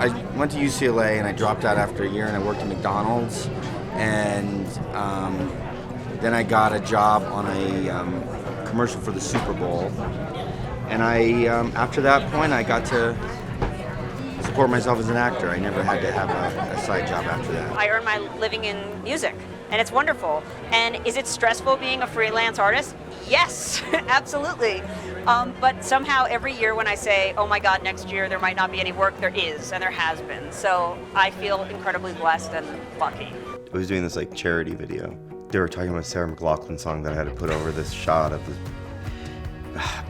I went to UCLA and I dropped out after a year and I worked at McDonald's, and then I got a job on a commercial for the Super Bowl, and after that point I got to support myself as an actor. I never had to have a side job after that. I earn my living in music, and it's wonderful. And is it stressful being a freelance artist? Yes, absolutely. But somehow every year when I say, oh my God, next year there might not be any work, there is, and there has been. So I feel incredibly blessed and lucky. I was doing this like charity video. They were talking about a Sarah McLachlan song that I had to put over this shot of this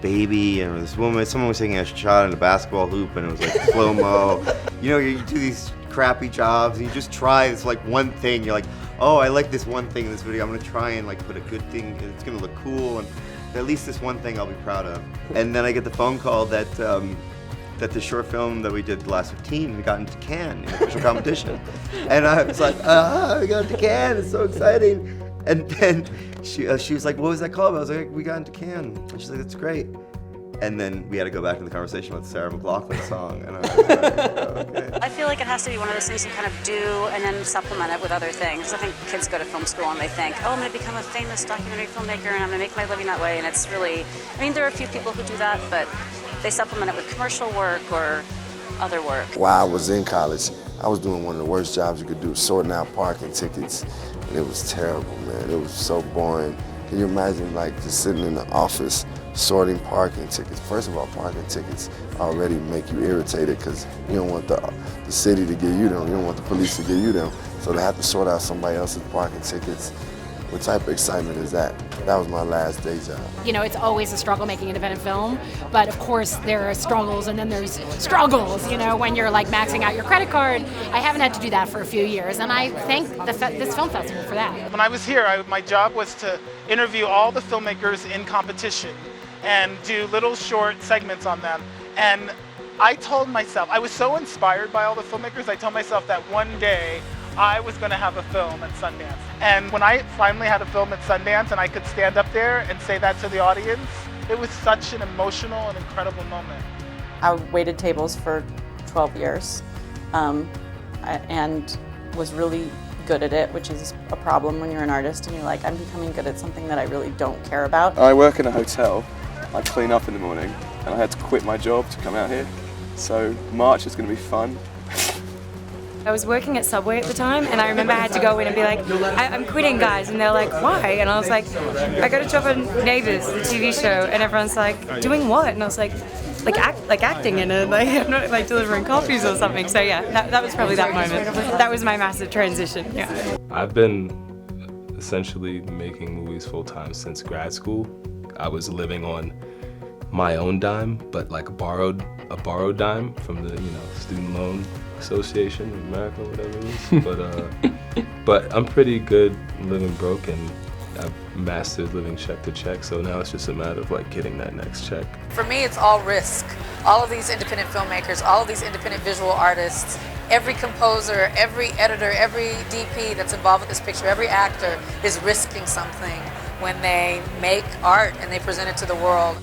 baby, and this woman, someone was taking a shot at a basketball hoop, and it was like slow-mo. You know, you do these crappy jobs, and you just try this like one thing. You're like, oh, I like this one thing in this video. I'm gonna try and like put a good thing, and it's gonna look cool, and at least this one thing I'll be proud of. And then I get the phone call that that the short film that we did, The Last 15, we got into Cannes in official competition. And I was like, we got into Cannes, it's so exciting. And then she was like, what was that called? I was like, we got into Cannes. And she's like, that's great. And then we had to go back to the conversation about the Sarah McLachlan song. And I was like, okay. I feel like it has to be one of those things you kind of do and then supplement it with other things. I think kids go to film school and they think, oh, I'm going to become a famous documentary filmmaker and I'm going to make my living that way. And it's really, I mean, there are a few people who do that, but they supplement it with commercial work or other work. While I was in college, I was doing one of the worst jobs you could do, sorting out parking tickets. And it was terrible, man. It was so boring. Can you imagine like just sitting in the office sorting parking tickets? First of all, parking tickets already make you irritated because you don't want the city to give you them. You don't want the police to give you them. So to have to sort out somebody else's parking tickets, what type of excitement is that? That was my last day job. You know, it's always a struggle making independent film, but of course there are struggles and then there's struggles, you know, when you're like maxing out your credit card. I haven't had to do that for a few years, and I thank this film festival for that. When I was here, my job was to interview all the filmmakers in competition and do little short segments on them. And I told myself, I was so inspired by all the filmmakers, I told myself that one day I was going to have a film at Sundance. And when I finally had a film at Sundance and I could stand up there and say that to the audience, it was such an emotional and incredible moment. I waited tables for 12 years and was really good at it, which is a problem when you're an artist and you're like, I'm becoming good at something that I really don't care about. I work in a hotel. I clean up in the morning and I had to quit my job to come out here. So March is going to be fun. I was working at Subway at the time, and I remember I had to go in and be like, I'm quitting, guys, and they're like, why? And I was like, I got a job on Neighbours, the TV show, and everyone's like, doing what? And I was like acting in it, like I'm not like delivering coffees or something. So yeah, that was probably that moment. That was my massive transition. Yeah. I've been essentially making movies full time since grad school. I was living on my own dime, but like a borrowed dime from the student loan association of America, whatever it is. But I'm pretty good living broke, and I've mastered living check to check, so now it's just a matter of like getting that next check. For me, it's all risk. All of these independent filmmakers, all of these independent visual artists, every composer, every editor, every DP that's involved with this picture, every actor is risking something when they make art and they present it to the world.